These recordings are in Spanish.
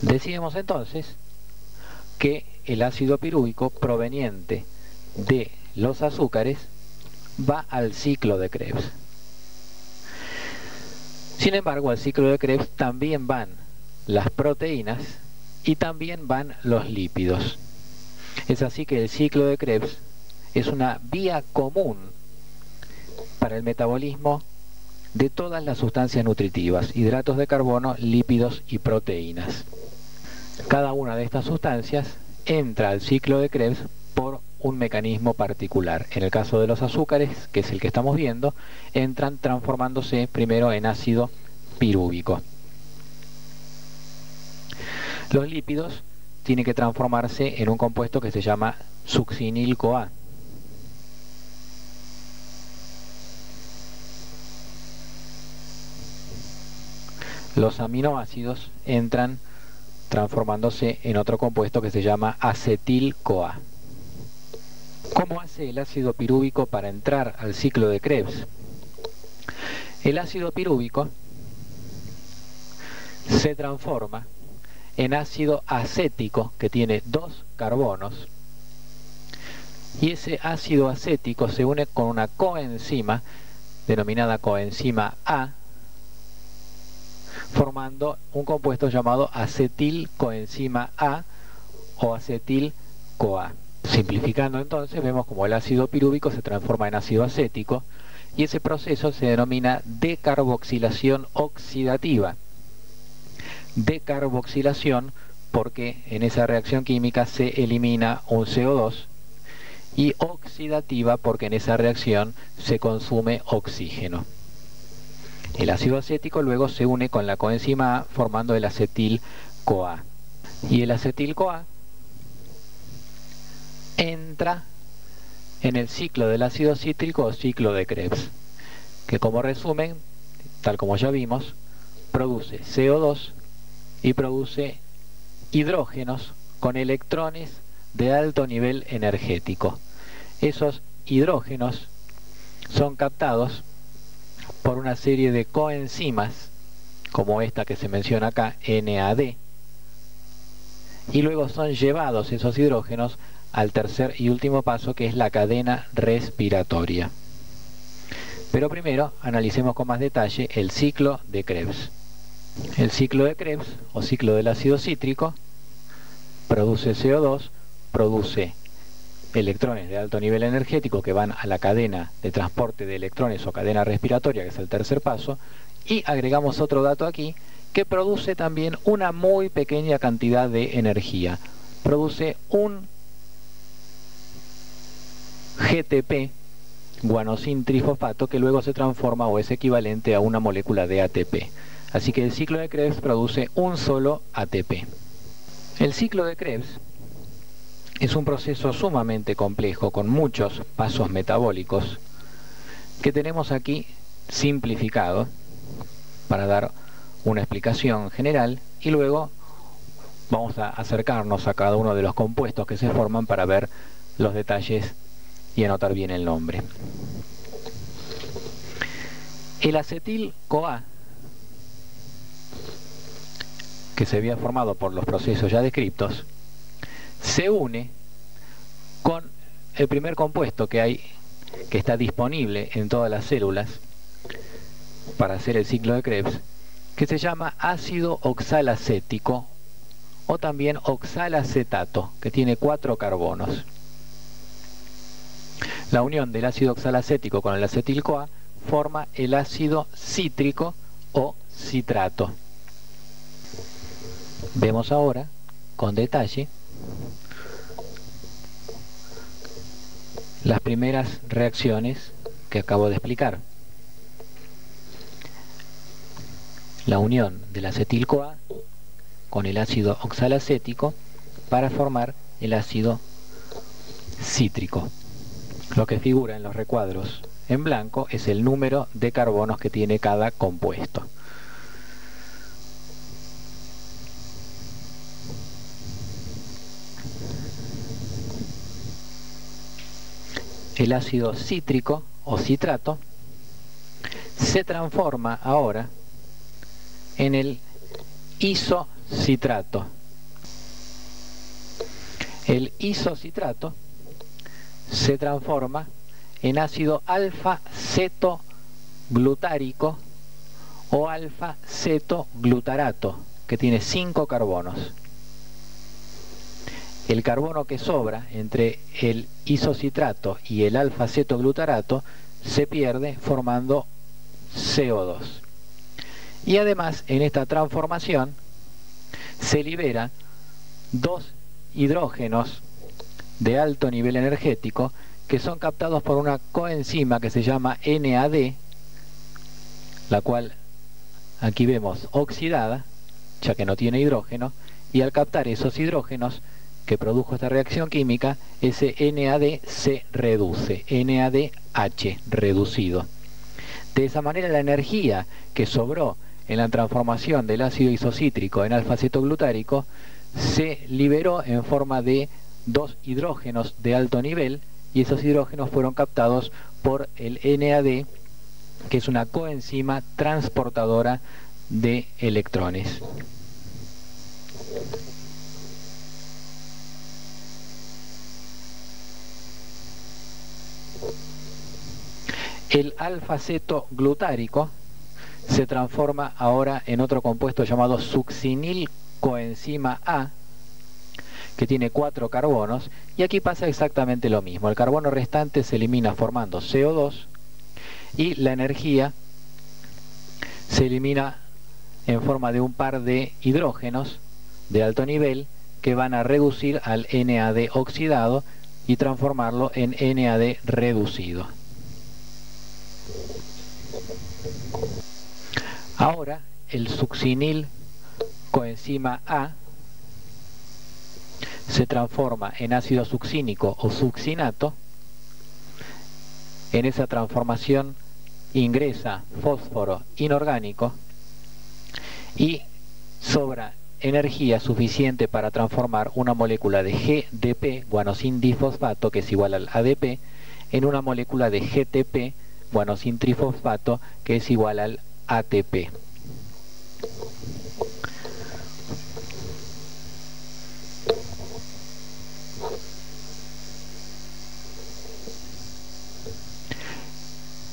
Decíamos entonces que el ácido pirúvico proveniente de los azúcares va al ciclo de Krebs. Sin embargo, al ciclo de Krebs también van las proteínas y también van los lípidos. Es así que el ciclo de Krebs es una vía común para el metabolismo de todas las sustancias nutritivas, hidratos de carbono, lípidos y proteínas. Cada una de estas sustancias entra al ciclo de Krebs por un mecanismo particular. En el caso de los azúcares, que es el que estamos viendo, entran transformándose primero en ácido pirúvico. Los lípidos tienen que transformarse en un compuesto que se llama succinil-CoA. Los aminoácidos entran transformándose en otro compuesto que se llama acetil-CoA. ¿Cómo hace el ácido pirúvico para entrar al ciclo de Krebs? El ácido pirúvico se transforma en ácido acético que tiene 2 carbonos y ese ácido acético se une con una coenzima denominada coenzima A, formando un compuesto llamado acetil-coenzima A o acetil-CoA. Simplificando entonces, vemos como el ácido pirúvico se transforma en ácido acético y ese proceso se denomina decarboxilación oxidativa. Decarboxilación porque en esa reacción química se elimina un CO2 y oxidativa porque en esa reacción se consume oxígeno. El ácido acético luego se une con la coenzima A formando el acetil-CoA. Y el acetil-CoA entra en el ciclo del ácido cítrico o ciclo de Krebs, que como resumen, tal como ya vimos, produce CO2 y produce hidrógenos con electrones de alto nivel energético. Esos hidrógenos son captados por una serie de coenzimas, como esta que se menciona acá, NAD, y luego son llevados esos hidrógenos al tercer y último paso, que es la cadena respiratoria. Pero primero analicemos con más detalle el ciclo de Krebs. El ciclo de Krebs, o ciclo del ácido cítrico, produce CO2, produce electrones de alto nivel energético que van a la cadena de transporte de electrones o cadena respiratoria, que es el tercer paso, y agregamos otro dato aquí, que produce también una muy pequeña cantidad de energía. Produce un GTP, guanosin trifosfato, que luego se transforma o es equivalente a una molécula de ATP. Así que el ciclo de Krebs produce un solo ATP. El ciclo de Krebs es un proceso sumamente complejo con muchos pasos metabólicos que tenemos aquí simplificado para dar una explicación general y luego vamos a acercarnos a cada uno de los compuestos que se forman para ver los detalles y anotar bien el nombre. El acetil-CoA, que se había formado por los procesos ya descritos, se une con el primer compuesto que está disponible en todas las células para hacer el ciclo de Krebs, que se llama ácido oxalacético o también oxalacetato, que tiene 4 carbonos. La unión del ácido oxalacético con el acetil-CoA forma el ácido cítrico o citrato. Vemos ahora con detalle las primeras reacciones que acabo de explicar. La unión del acetil-CoA con el ácido oxalacético para formar el ácido cítrico. Lo que figura en los recuadros en blanco es el número de carbonos que tiene cada compuesto. El ácido cítrico o citrato se transforma ahora en el isocitrato. El isocitrato se transforma en ácido alfa-cetoglutárico o alfa-cetoglutarato, que tiene 5 carbonos. El carbono que sobra entre el isocitrato y el alfa-cetoglutarato se pierde formando CO2. Y además, en esta transformación se libera 2 hidrógenos de alto nivel energético que son captados por una coenzima que se llama NAD, la cual aquí vemos oxidada, ya que no tiene hidrógeno, y al captar esos hidrógenos que produjo esta reacción química, ese NAD se reduce, NADH reducido. De esa manera la energía que sobró en la transformación del ácido isocítrico en alfa-cetoglutárico se liberó en forma de 2 hidrógenos de alto nivel, y esos hidrógenos fueron captados por el NAD, que es una coenzima transportadora de electrones. El alfa-cetoglutárico se transforma ahora en otro compuesto llamado succinilcoenzima A, que tiene 4 carbonos, y aquí pasa exactamente lo mismo. El carbono restante se elimina formando CO2 y la energía se elimina en forma de un par de hidrógenos de alto nivel que van a reducir al NAD oxidado y transformarlo en NAD reducido. Ahora el succinilcoenzima A se transforma en ácido succínico o succinato. En esa transformación ingresa fósforo inorgánico y sobra energía suficiente para transformar una molécula de GDP, guanosin difosfato, que es igual al ADP, en una molécula de GTP, guanosin trifosfato, que es igual al ATP.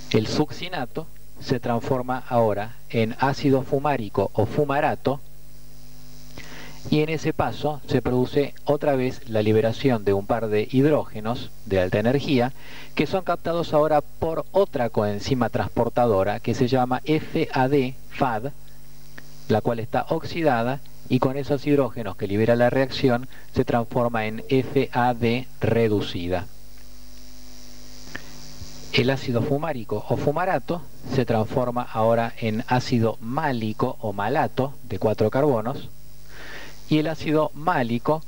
El succinato se transforma ahora en ácido fumárico o fumarato, y en ese paso se produce otra vez la liberación de un par de hidrógenos de alta energía que son captados ahora por otra coenzima transportadora que se llama FAD, la cual está oxidada, y con esos hidrógenos que libera la reacción se transforma en FAD reducida. El ácido fumárico o fumarato se transforma ahora en ácido málico o malato de 4 carbonos, y el ácido málico,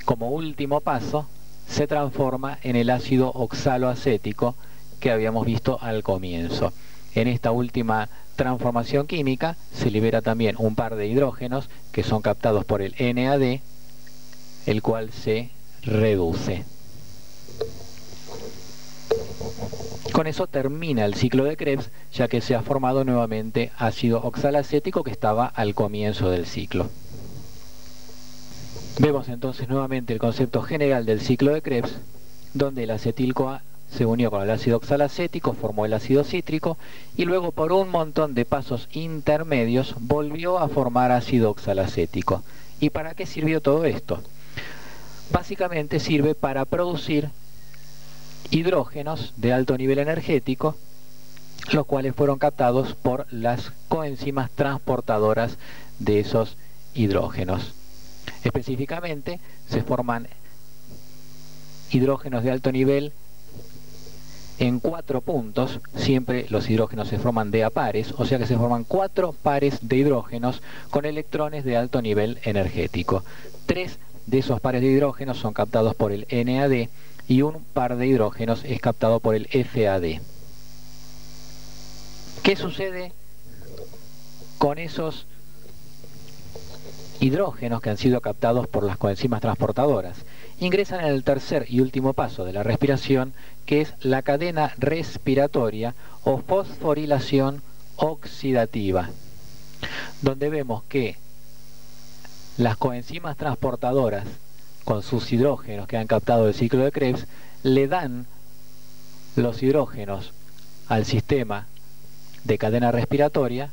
como último paso, se transforma en el ácido oxaloacético que habíamos visto al comienzo. En esta última transformación química se libera también un par de hidrógenos que son captados por el NAD, el cual se reduce. Con eso termina el ciclo de Krebs, ya que se ha formado nuevamente ácido oxalacético que estaba al comienzo del ciclo. Vemos entonces nuevamente el concepto general del ciclo de Krebs, donde el acetil-CoA se unió con el ácido oxalacético, formó el ácido cítrico, y luego por un montón de pasos intermedios volvió a formar ácido oxalacético. ¿Y para qué sirvió todo esto? Básicamente sirve para producir hidrógenos de alto nivel energético, los cuales fueron captados por las coenzimas transportadoras de esos hidrógenos. Específicamente se forman hidrógenos de alto nivel en 4 puntos. Siempre los hidrógenos se forman de a pares, o sea que se forman 4 pares de hidrógenos con electrones de alto nivel energético. 3 de esos pares de hidrógenos son captados por el NAD y un par de hidrógenos es captado por el FAD. ¿Qué sucede con esos hidrógenos que han sido captados por las coenzimas transportadoras? Ingresan en el tercer y último paso de la respiración, que es la cadena respiratoria o fosforilación oxidativa, donde vemos que las coenzimas transportadoras con sus hidrógenos que han captado el ciclo de Krebs le dan los hidrógenos al sistema de cadena respiratoria,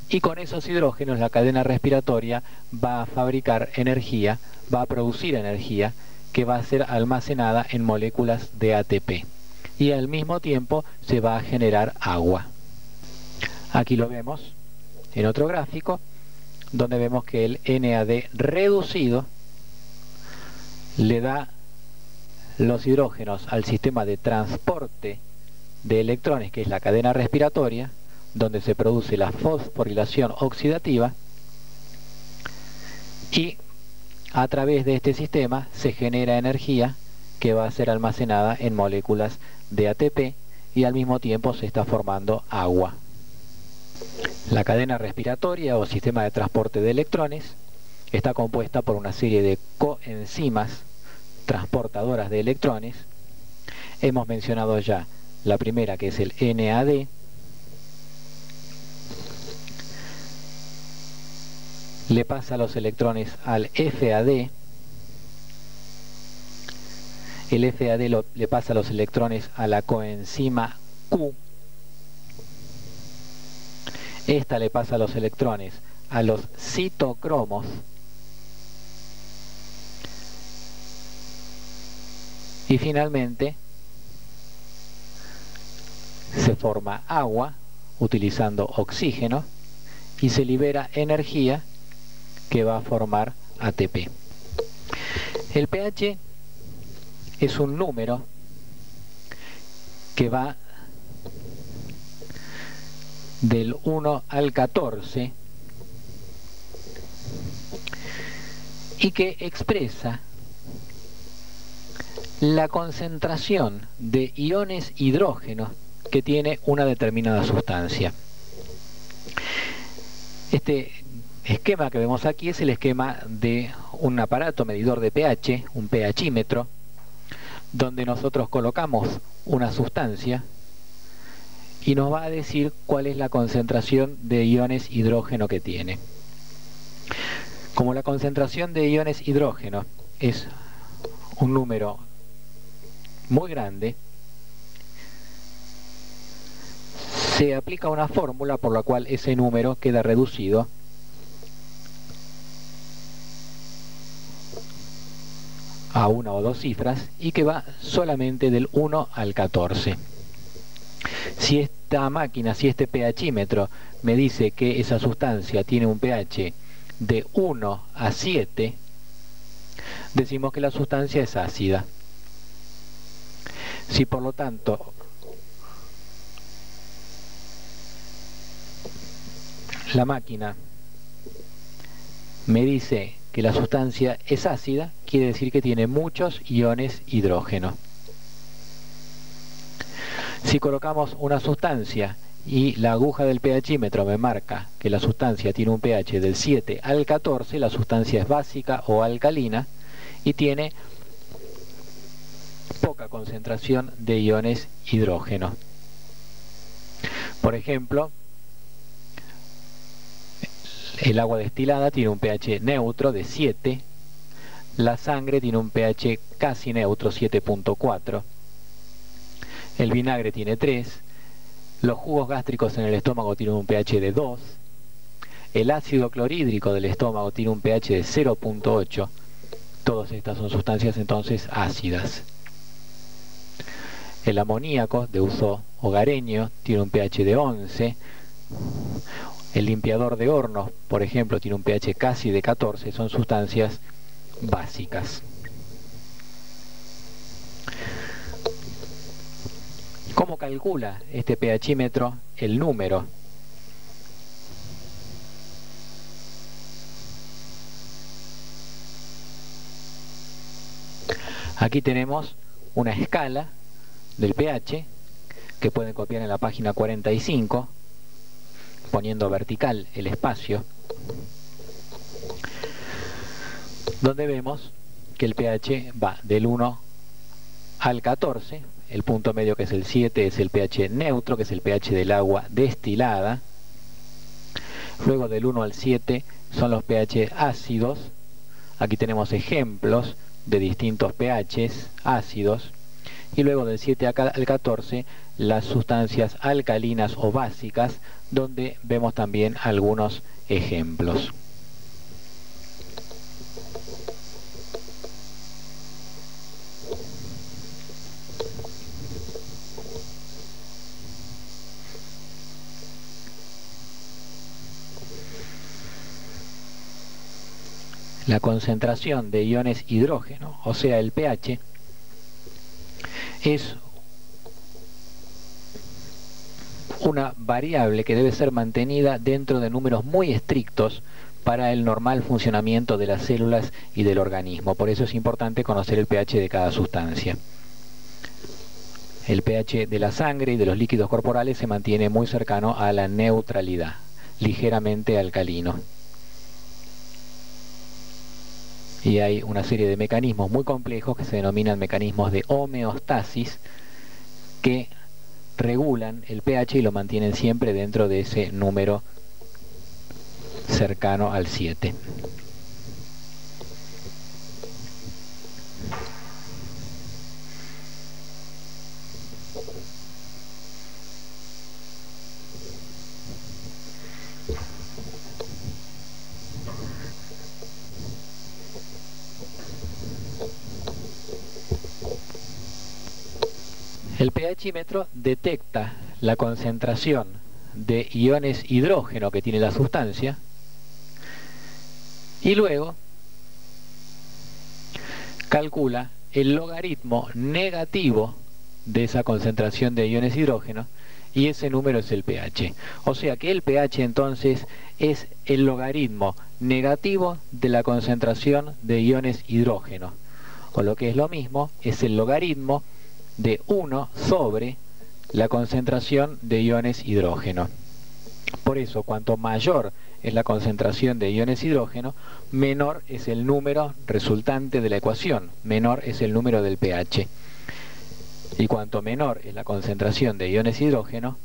y con esos hidrógenos la cadena respiratoria va a fabricar energía, va a producir energía que va a ser almacenada en moléculas de ATP, y al mismo tiempo se va a generar agua. Aquí lo vemos en otro gráfico, donde vemos que el NAD reducido le da los hidrógenos al sistema de transporte de electrones, que es la cadena respiratoria, donde se produce la fosforilación oxidativa, y a través de este sistema se genera energía que va a ser almacenada en moléculas de ATP, y al mismo tiempo se está formando agua. La cadena respiratoria o sistema de transporte de electrones está compuesta por una serie de coenzimas transportadoras de electrones. Hemos mencionado ya la primera, que es el NAD. Le pasa los electrones al FAD. El FAD le pasa los electrones a la coenzima Q. Esta le pasa los electrones a los citocromos. Y finalmente se forma agua utilizando oxígeno y se libera energía que va a formar ATP. El pH es un número que va del 1 al 14 y que expresa la concentración de iones hidrógeno que tiene una determinada sustancia. Este esquema que vemos aquí es el esquema de un aparato medidor de pH, un pHímetro, donde nosotros colocamos una sustancia y nos va a decir cuál es la concentración de iones hidrógeno que tiene. Como la concentración de iones hidrógeno es un número muy grande, se aplica una fórmula por la cual ese número queda reducido a una o dos cifras y que va solamente del 1 al 14. Si esta máquina, si este pHímetro me dice que esa sustancia tiene un pH de 1 a 7, decimos que la sustancia es ácida. Si por lo tanto la máquina me dice que la sustancia es ácida, quiere decir que tiene muchos iones hidrógeno. Si colocamos una sustancia y la aguja del pHímetro me marca que la sustancia tiene un pH del 7 al 14, la sustancia es básica o alcalina y tiene poca concentración de iones hidrógeno. Por ejemplo, el agua destilada tiene un pH neutro de 7, la sangre tiene un pH casi neutro, 7.4, el vinagre tiene 3, los jugos gástricos en el estómago tienen un pH de 2, el ácido clorhídrico del estómago tiene un pH de 0.8, todas estas son sustancias entonces ácidas. El amoníaco de uso hogareño tiene un pH de 11, el limpiador de hornos, por ejemplo, tiene un pH casi de 14, son sustancias básicas. ¿Cómo calcula este pHímetro el número? Aquí tenemos una escala del pH que pueden copiar en la página 45, poniendo vertical el espacio, donde vemos que el pH va del 1 al 14, el punto medio que es el 7 es el pH neutro, que es el pH del agua destilada, luego del 1 al 7 son los pH ácidos, Aquí tenemos ejemplos de distintos pHs ácidos. Y luego del 7 al 14, las sustancias alcalinas o básicas, donde vemos también algunos ejemplos. La concentración de iones hidrógeno, o sea el pH, es una variable que debe ser mantenida dentro de números muy estrictos para el normal funcionamiento de las células y del organismo. Por eso es importante conocer el pH de cada sustancia. El pH de la sangre y de los líquidos corporales se mantiene muy cercano a la neutralidad, ligeramente alcalino. Y hay una serie de mecanismos muy complejos que se denominan mecanismos de homeostasis, que regulan el pH y lo mantienen siempre dentro de ese número cercano al 7. El pHímetro detecta la concentración de iones hidrógeno que tiene la sustancia y luego calcula el logaritmo negativo de esa concentración de iones hidrógeno, y ese número es el pH. O sea que el pH entonces es el logaritmo negativo de la concentración de iones hidrógeno, o lo que es lo mismo, es el logaritmo de 1 sobre la concentración de iones hidrógeno. Por eso, cuanto mayor es la concentración de iones hidrógeno, menor es el número resultante de la ecuación, menor es el número del pH. Y cuanto menor es la concentración de iones hidrógeno,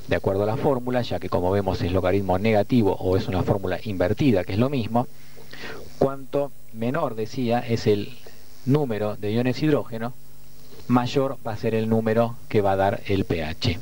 de acuerdo a la fórmula, ya que como vemos es logaritmo negativo o es una fórmula invertida, que es lo mismo, cuanto menor, decía, es el número de iones hidrógeno, mayor va a ser el número que va a dar el pH.